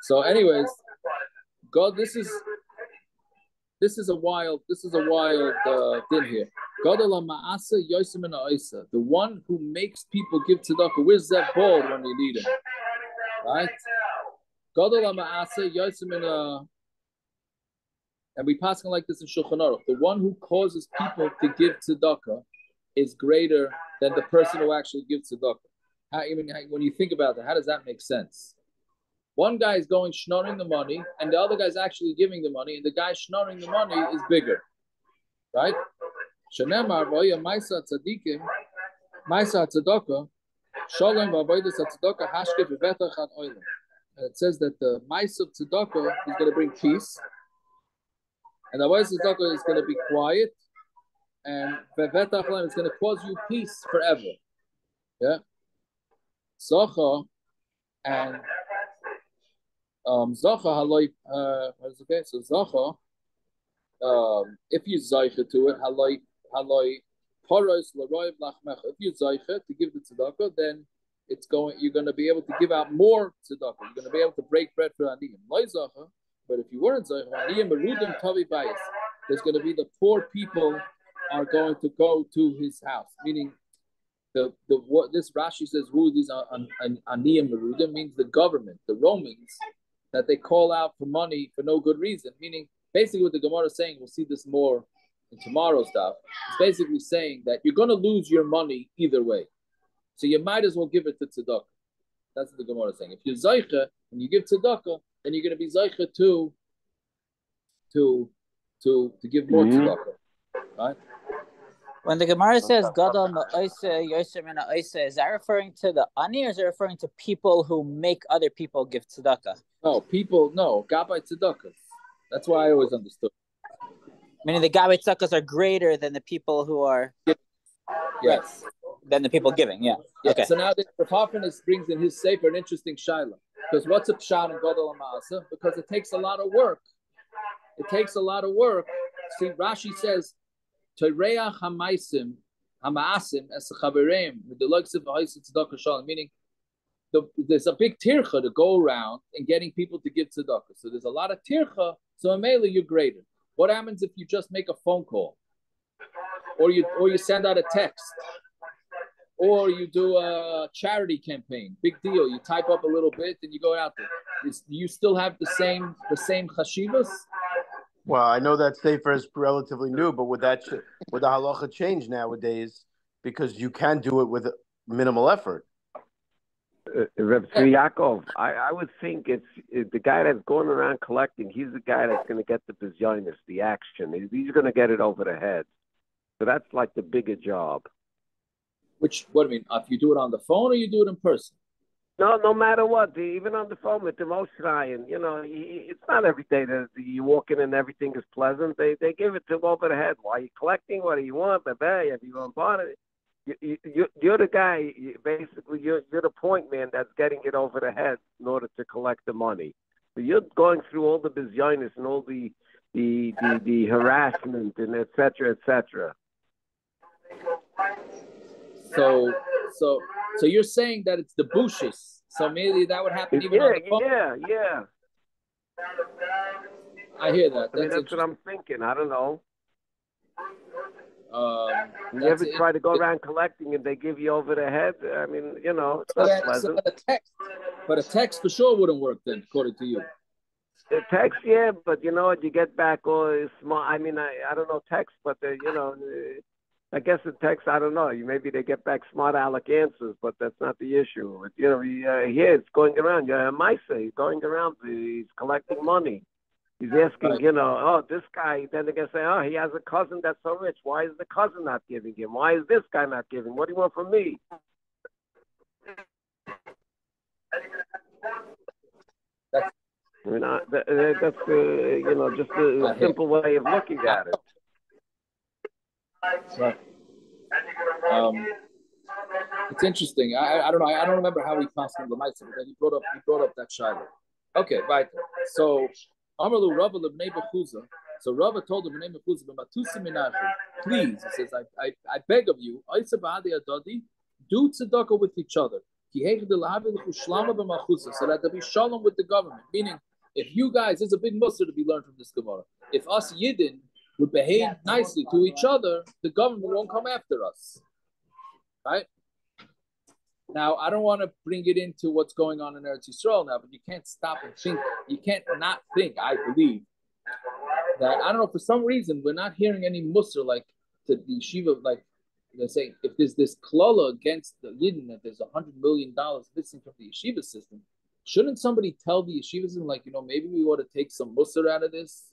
So, anyways, God, this is a wild thing here. The one who makes people give tzedakah. Where's that ball when you need him? Right? And we pass on like this in Shulchan Aruch. The one who causes people to give tzedakah is greater than the person who actually gives tzedakah. When you think about that, how does that make sense? One guy is going schnorring the money, and the other guy is actually giving the money, and the guy schnorring the money is bigger, right? Shenemar v'oya ma'isa tzadikim, ma'isa tzedakah, shalom v'avodas tzedakah hashke v'vetach ad oilim. It says that the ma'isa of tzedakah is going to bring peace, and the avodas tzedakah is going to be quiet, and v'vetach ad is going to cause you peace forever. Yeah. Zocha and Zacha haloi. Okay, so Zacha. If you zaycha to it, haloi paros l'roiv lachmecha. If you zaycha to give the tzedakah, then you're going to be able to give out more tzedakah. You're going to be able to break bread for aniyim. Loi zacha. But if you weren't zaycha, aniyim merudim tavi bayis. There's going to be the poor people are going to go to his house, meaning. What this Rashi says, who these are aniyim merudim means the government, the Romans, that they call out for money for no good reason. Meaning, basically, what the Gemara is saying, we'll see this more in tomorrow's stuff. It's basically saying that you're going to lose your money either way, so you might as well give it to tzedakah. That's what the Gemara is saying. If you're zaycha and you give tzedakah, then you're going to be zaycha to to give more tzedakah, right? When the Gemara says Gadol Ma'aseh Yosef Min Ha'aseh, is that referring to the ani, or is it referring to people who make other people give tzedakah? No, Gabbai tzedakah. That's why I always understood. Meaning the Gabbai tzedakahs are greater than the people who are. Yes. Than the people giving, yeah. Okay. So now the Hoffmanist brings in his sefer an interesting shaila. Because what's a pshat in Gadol Ma'aseh? Because it takes a lot of work. See, Rashi says, Toreach hamaisim hamaasim es chavereim with the likes of tzedakah shalom, meaning there's a big tircha to go around and getting people to give tzedakah. So there's a lot of tircha. So in Mela you're greater. What happens if you just make a phone call, or you send out a text, or you do a charity campaign? Big deal. You type up a little bit and you go out there. Do you still have the same chashivas? Well, I know that sefer is relatively new, but would the halacha change nowadays, because you can do it with minimal effort? Reb Yaakov, I would think it's the guy that's going around collecting. He's the guy that's going to get the bizarreness, the action. He's going to get it over the head. So that's like the bigger job. What do you mean? If you do it on the phone or you do it in person? No matter what, even on the phone with the Moshe, and it's not every day that you walk in and everything is pleasant. They give it to him over the head. Why are you collecting? What do you want? Have you gone bought it? You're the guy. Basically, you're the point man that's getting it over the head in order to collect the money. So you're going through all the bizarreness and all the harassment and et cetera, et cetera. So you're saying that it's the bushes. So maybe that would happen even on the phone. Yeah. I hear that. That's what I'm thinking. I don't know. You ever That's try to go around collecting and they give you over the head? I mean, it's not pleasant. But a text for sure wouldn't work then, according to you. The text, yeah, but you know what? You get back all small. I mean, I don't know text, but I guess the text, I don't know. Maybe they get back smart aleck answers, but that's not the issue. Here it's going around. He's going around. He's collecting money. He's asking, this guy. Then they're gonna say, he has a cousin that's so rich. Why is the cousin not giving him? Why is this guy not giving? What do you want from me? That's just a simple way of looking at it. Right. It's interesting. I don't know. I don't remember how he passed on the mitzvah, but then he brought up that shiloh. Okay, right. So Amalu Rava lebnei Bechuza. So Rava told him Bnei Bechuza, please, he says, I beg of you, do tzedakah with each other. So that there be shalom with the government. Meaning, if you guys, there's a big mussar to be learned from this Gemara. If us Yidden would behave nicely to each other, the government won't come after us. Right? Now, I don't want to bring it into what's going on in Eretz Yisrael now, but you can't stop and think. You can't not think, I believe, that, I don't know, for some reason, we're not hearing any mussar like the yeshiva, like they say, if there's this klala against the Yidden that there's $100 million missing from the yeshiva system, shouldn't somebody tell the yeshiva system, like, maybe we ought to take some mussar out of this?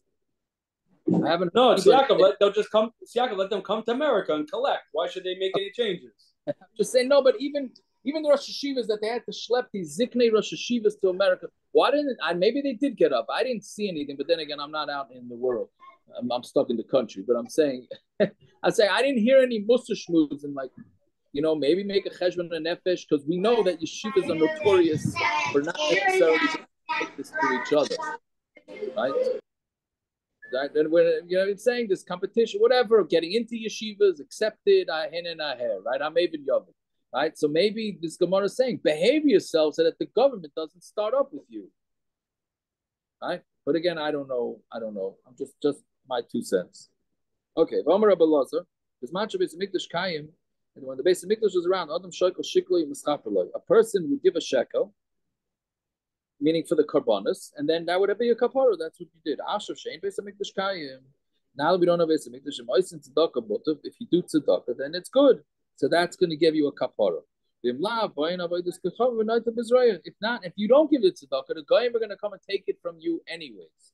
I haven't. No, it's Yaakov. Let them come to America and collect. Why should they make any changes? I'm just saying, no, but even the Rosh Hashivas that they had to schlep these Ziknei Rosh Hashivas to America, why didn't maybe they did get up. I didn't see anything, but then again, I'm not out in the world. I'm stuck in the country. But I'm saying, I didn't hear any Mussar shmoods and maybe make a cheshbon and nefesh, because we know that yeshivas are notorious for not necessarily take this to each other, right? Right? And it's saying this competition, whatever, getting into yeshivas, accepted, right? I'm even Yomi. Right? So maybe this Gemara is saying, behave yourself so that the government doesn't start up with you. Right? But again, I don't know. I'm just my 2 cents. Okay, V'amar Rabbi Lazar, there's much of Beis Hamikdash Kayim, and when the Beis Hamikdash was around, Adam Shekel Shikloi Mischaperloi, a person would give a shekel, meaning for the karbonis, and then that would be a kapara. That's what you did. Asher Shein Beis Hamikdash Kayim. Now that we don't have Beis Hamikdash, if you do tzedakah, then it's good. So that's going to give you a kapara. If not, if you don't give it tzedakah, the goyim are going to come and take it from you anyways.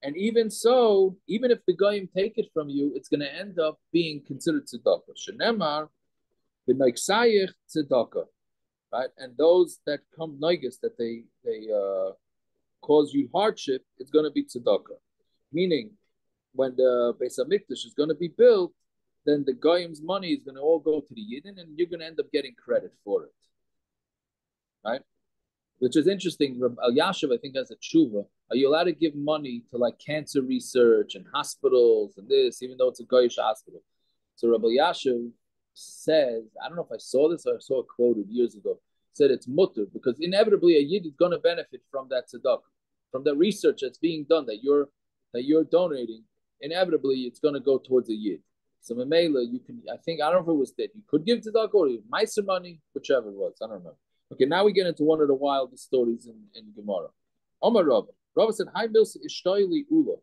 And even so, even if the goyim take it from you, it's going to end up being considered tzedakah. Shenemar b'noiksayich tzedakah, right? And those that come noigus, that they cause you hardship, it's going to be tzedakah. Meaning, when the Beis Hamikdash is going to be built, then the goyim's money is going to all go to the Yidden, and you're going to end up getting credit for it, right? Which is interesting. Al Yashav, I think, has a tshuva. Are you allowed to give money to like cancer research and hospitals and this, even though it's a goyish hospital? So Rabbi Yashav says, I don't know if I saw this or I saw it quoted years ago, said it's mutter because inevitably a Yid is going to benefit from that tzedakah, from the research that's being done that you're donating. Inevitably, it's going to go towards a Yid. So Mamela, you can, I think, I don't know if it was that you could give tzedakah or meiser money, whichever it was. I don't know. Okay, now we get into one of the wildest stories in Gemara. Omar Rabba. Rabba said, Hi Milsa Ishtoili Ula.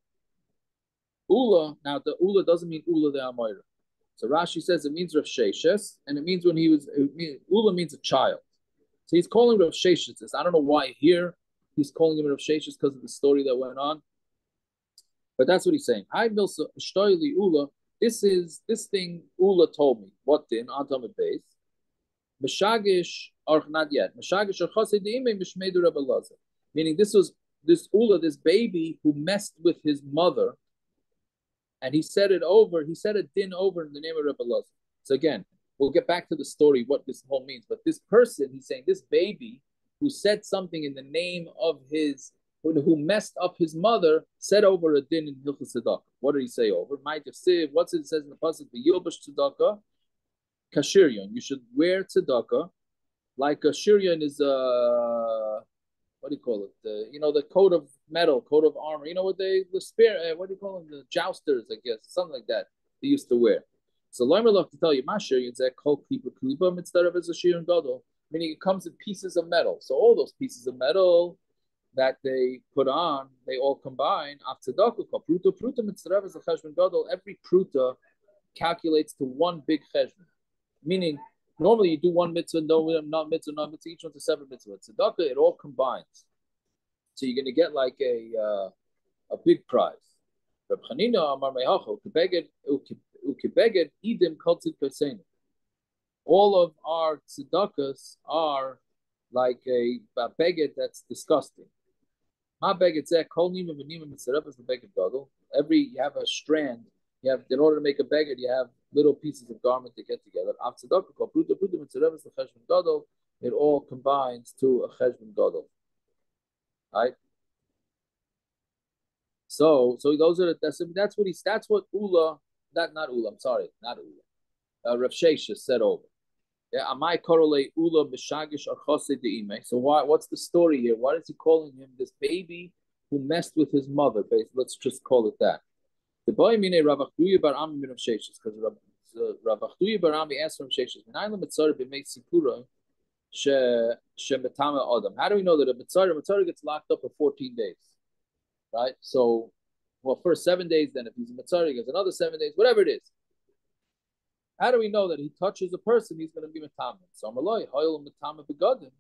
Ula, now the Ula doesn't mean Ula the Amoira. So Rashi says it means Rav Sheshes, and it means when he was, Ula means a child. So he's calling Rav Sheshes this. I don't know why here he's calling him Rav Sheshes because of the story that went on. But that's what he's saying. Hi Milsa Ishtoili Ula. This thing Ula told me. What din? On Talmud base. Meshagish or not yet. Meshagish or chassid deimei mishmeidu Rabbi Lazar. Meaning this Ula, this baby who messed with his mother, and he said it over. He said a din over in the name of Rabbi Lazar. So again, we'll get back to the story what this whole means. But this person, he's saying this baby who said something in the name of who messed up his mother, said over a din in Hilchos Tzedakah. What did he say over? Might have said, what's it says in the pasuk? V'yilbash tzedakah. Kashirion, you should wear tzedakah, like a shirion is what do you call it? The coat of metal, coat of armor. You know what the spear? What do you call them? The jousters, I guess, something like that. They used to wear. So Loimer love to tell you, my shirion is that kol klipa klipa instead of as a shirion gadol, meaning it comes in pieces of metal. So all those pieces of metal that they put on, they all combine. Af tzedakah kol pruta pruta mitzvah as a cheshbon gadol. Every pruta calculates to one big cheshbon. Meaning, normally you do one mitzvah, not mitzvah, each one's a separate mitzvah. Tzedakah, it all combines. So you're going to get like a big prize. Reb Chanina Amar Mehacho, ukibeged idim kultzid kasenu. All of our tzedakahs are like a beged that's disgusting. Ma beged zeh kol nima v'nima mitzvah is the beged gadol. You have a strand. In order to make a beged, you have little pieces of garment that get together. It all combines to a cheshbon gadol, right? So those are that's what Ula, not Ula. I'm sorry, not Ula. Rav Sheshes said over. Yeah, Amai korole Ula b'shagish archase deime. So what's the story here? Why is he calling him this baby who messed with his mother? Let's just call it that. The boy mine Rav Achduya bar Ami min Rav Sheshes, because Rav Achduya bar Ami asked Rav Sheshes, "Minayla mitzara b'mei sipura she metama adam." How do we know that a mitzara gets locked up for 14 days, right? So, well, first 7 days, then if he's a mitzara, he gets another 7 days, whatever it is. How do we know that he touches a person, he's going to be metama? So Amaloi hoyel metama begadim,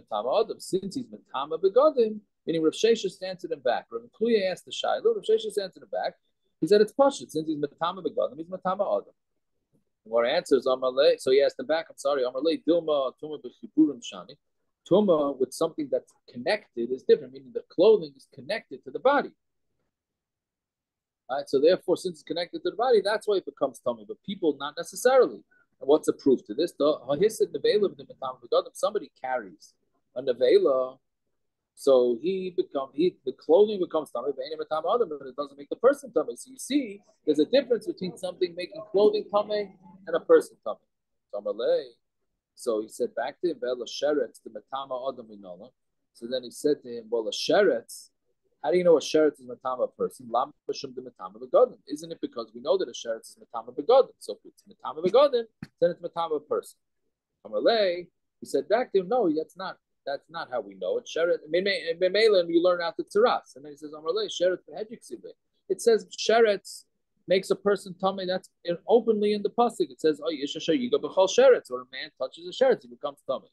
metama adam. Since he's metama begadim, meaning Rav Sheshes answered him back. Rav Achduya asked the shayla, Rav Sheshes answered him back. He said it's pashut. Since he's metama begadim, he's metama adam. What answers Amalei? So he asked him back. I'm sorry, Amalei dilma tuma b'chiburim shani. Tuma with something that's connected is different. Meaning the clothing is connected to the body. All right. So therefore, since it's connected to the body, that's why it becomes tummy. But people not necessarily. And what's the proof to this? Somebody carries a nevela. So the clothing becomes tummy, but it doesn't make the person tummy. So you see, there's a difference between something making clothing tummy and a person tummy. So he said back to him, the metama adam inala. So then he said to him, well, a sheretz, how do you know a sheretz is metama person? Isn't it because we know that a sheretz is metama begodim? So if it's metama begodim, then it's metama person. He said back to him, no, that's not how we know it. Sheretz, and we learn out the tzaras. And then he says, sheretz. It says sheretz makes a person tummy. That's openly in the pasuk. It says, "Oh, you go b'chol sheretz," or a man touches a sheretz, he becomes tummy.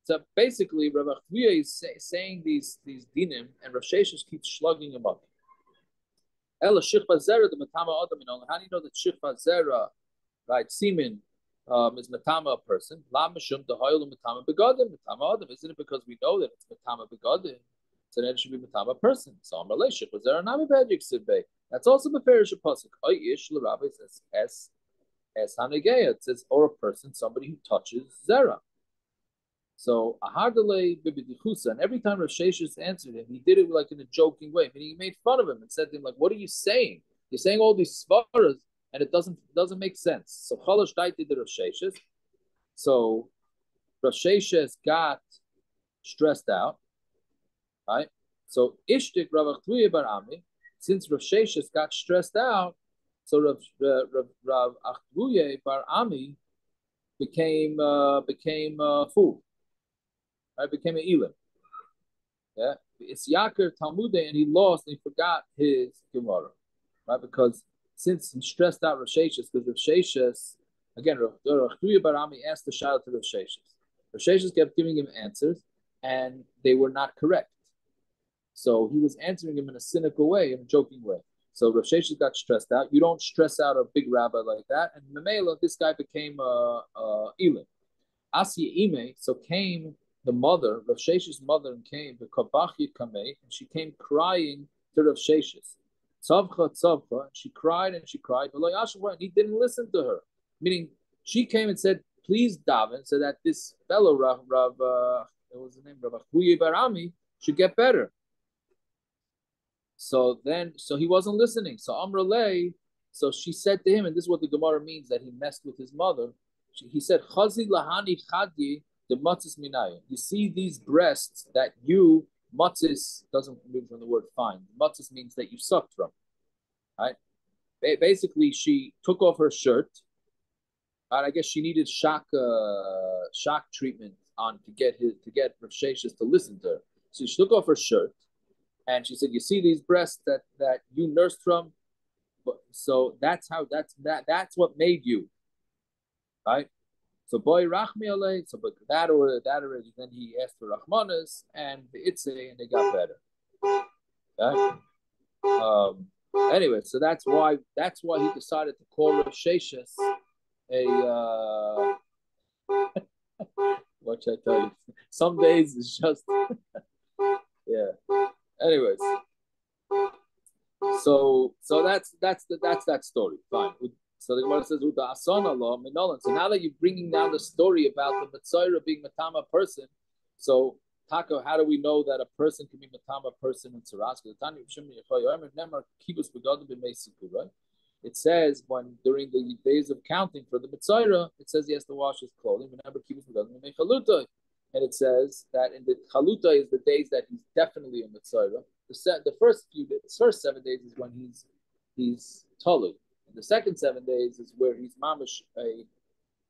So basically, Rav Achvia is saying these dinim, and Rav Sheshes keeps slugging him up. Ela shichva zera the matama adam. How do you know that shichva zera, right? Semen is matama a person. La mishum dehoyel matama begadim matama adam. Isn't it because we know that it's matama begadim? So then it should be matama a person. So I'm relay shichva zera nami b'edrik sibbe. That's also the farish pasuk. Oy ish l'rabbi says es hanageya. It says or a person, somebody who touches zera. So ahardale bibidichusa, and every time Rav Sheshes answered him, he did it like in a joking way. Meaning he made fun of him and said to him, like, "What are you saying? You're saying all these svaras, and it doesn't make sense." So Chalash daiti the Rav Sheshes. So Rav Sheshes got stressed out, right? So Ishtik Rav Achtuye Barami, since Rav Sheshes got stressed out, so Rav Achtuye Barami became fool. Right, became an Elam. Yeah, it's Yakir Talmude, and he lost and he forgot his Gemara, right? Because since he stressed out Rav Sheshes, because Rav Sheshes, again, Rav Barami asked the shout to Rav Sheshes. Rav Sheshes kept giving him answers, and they were not correct. So he was answering him in a cynical way, in a joking way. So Rav Sheshes got stressed out. You don't stress out a big rabbi like that. And Mamela, this guy became Elam. Asya Ime, so came the mother, Rav Shesh's mother, and came, and she came crying to Rav Sheshes. Tzavcha, tzavcha, and she cried, and he didn't listen to her. Meaning, she came and said, please daven, so that this fellow, what was the name, Rav Achtuye Barami, should get better. So he wasn't listening. So Amrulay, so she said to him, and this is what the Gemara means, that he messed with his mother. He said, Chazi lahani chadi the matzis minayim. You see these breasts that you, matzis doesn't mean from the word find. Matzis means that you sucked from. Right? Basically, she took off her shirt. And I guess she needed shock treatment on to get Rav Sheshes to listen to her. So she took off her shirt, and she said, "You see these breasts that you nursed from. So that's what made you, right? So boy Rachmi alei. So but that already. Then he asked for Rachmanas and the Itze, and they got better. Okay? Anyway, so that's why he decided to call Rav Sheshes a what should I tell you? Some days it's just yeah. Anyways, so that's that story. Fine. So the Gemara says, "Uda asana lo minolan." So now that you're bringing down the story about the Mitzayra being matama person, so Taka, how do we know that a person can be matama person in Tzaras? Right? It says when during the days of counting for the Mitzayra, it says he has to wash his clothing. Remember, and it says that in the chaluta is the days that he's definitely a Mitzayra. The first 7 days is when he's tolu. And the second 7 days is where he's mamish a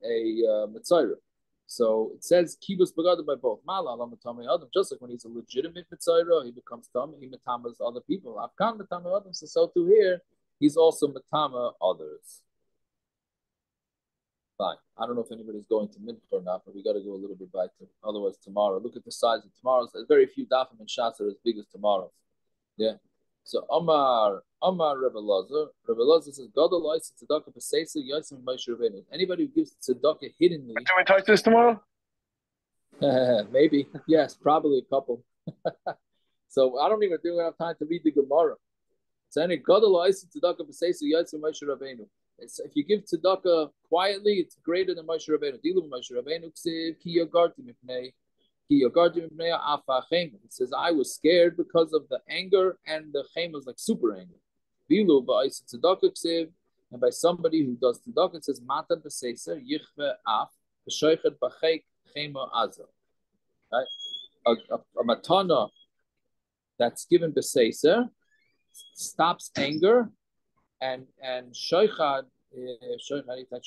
Mitzayra. So it says kibus begadim by both. Mala alam matame adam. Just like when he's a legitimate Mitzayra, he becomes tam. He matamas other people. Afkan matame adam. So too here, he's also matama others. Fine. I don't know if anybody's going to mincha or not, but we got to go a little bit back to. Otherwise, tomorrow. Look at the size of tomorrow's. There's very few dafim and shots are as big as tomorrow's. Yeah. So Amar Rebbe Lazar says, God allows tzedakah b'seisa Yosem Moshe Rabbeinu. Anybody who gives tzedakah hiddenly. Can we touch this tomorrow? Maybe. Yes, probably a couple. So I don't even have time to read the Gemara. So any God allows tzedakah b'seisa Yosem Moshe Rabbeinu. If you give tzedakah quietly, it's greater than Moshe Rabbeinu. Dilu Moshe Rabbeinu ksiv ki yagarti mipnei. It says, I was scared because of the anger, and the chem was like super anger. And by somebody who does tzedakah, it says, Mata b'seiser yichve af b'shoichet b'cheik chema aza. Right? A matana that's given b'seiser stops anger, and shoichad, and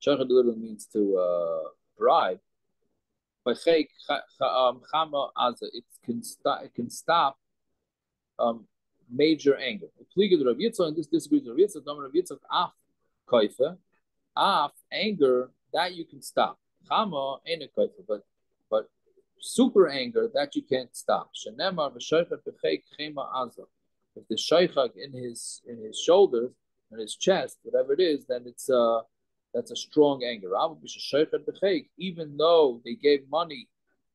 shoichad literally means to bribe. But it can stop major anger. And this disagrees with Rav Yitzchak. Af anger that you can stop. Chama ain't a kaifa, but super anger that you can't stop. Shenemar v'shoichat b'cheik chema azah. If the shoichak in his shoulders and his chest, whatever it is, then that's a strong anger. Even though they gave money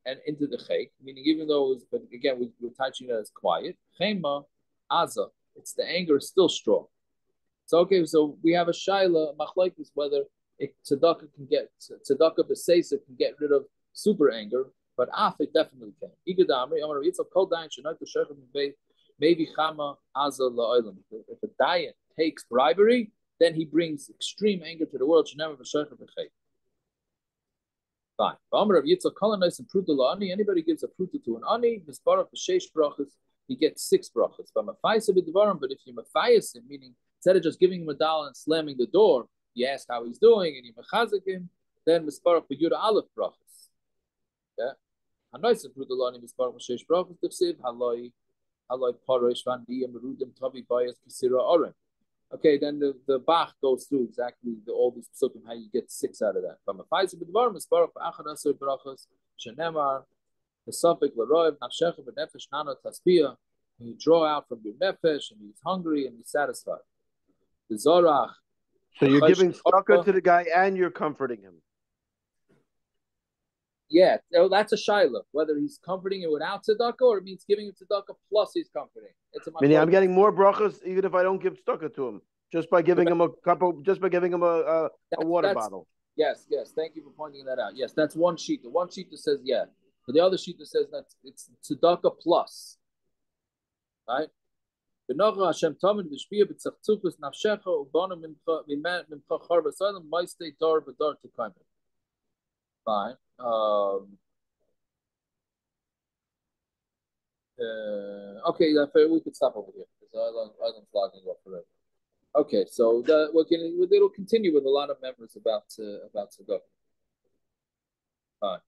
and into the chayk, meaning even though it was, but again we're touching that as quiet. Chema azah. It's the anger is still strong. So okay, so we have a shaila machlokes whether tzedakah b'seisa can get rid of super anger, but af it definitely can. Igadamri, Amar Yitzchak Kol Dayan Shenot Shechem maybe Chama Azal La'olam. If a dayan takes bribery, then he brings extreme anger to the world. Shenever v'shechem b'chei. Fine. Amar Yitzchak Kol Anais and Pruta La'ani. Anybody gives a Pruta to an ani, Misbarach b'sheish brachas, he gets 6 brachas. But if you mafayas him, meaning instead of just giving him a dollar and slamming the door, you ask how he's doing and you mechazik him, then misparach b'yud aleph brachas. Yeah. Hanois and Prudalani misparach b'sheish brachas t'chsiv haloi parosh vandi amerudim tavi bayas kisira oren. Okay, then the Bach goes through exactly all these psukim how you get 6 out of that. From a faiz b'dvar misparach b'achad asur brachas shenemar the suffix l'roiv nafshecha b'nefesh nano taspia. You draw out from your nefesh and he's hungry and he's satisfied. The Zorach. So you're giving tzedakah to the guy and you're comforting him. Yeah, that's a shaila. Whether he's comforting him without tzedakah or it means giving him tzedakah plus he's comforting. It's a meaning I'm getting more brachas even if I don't give tzedakah to him, just by giving him a water bottle. Yes. Thank you for pointing that out. Yes, that's one sheet. The one sheet that says yeah, but the other sheet that says that it's tzedakah plus, right? Fine. Okay, we could stop over here because I don't flagging up for it. Okay, so it'll continue with a lot of members about to go. Fine.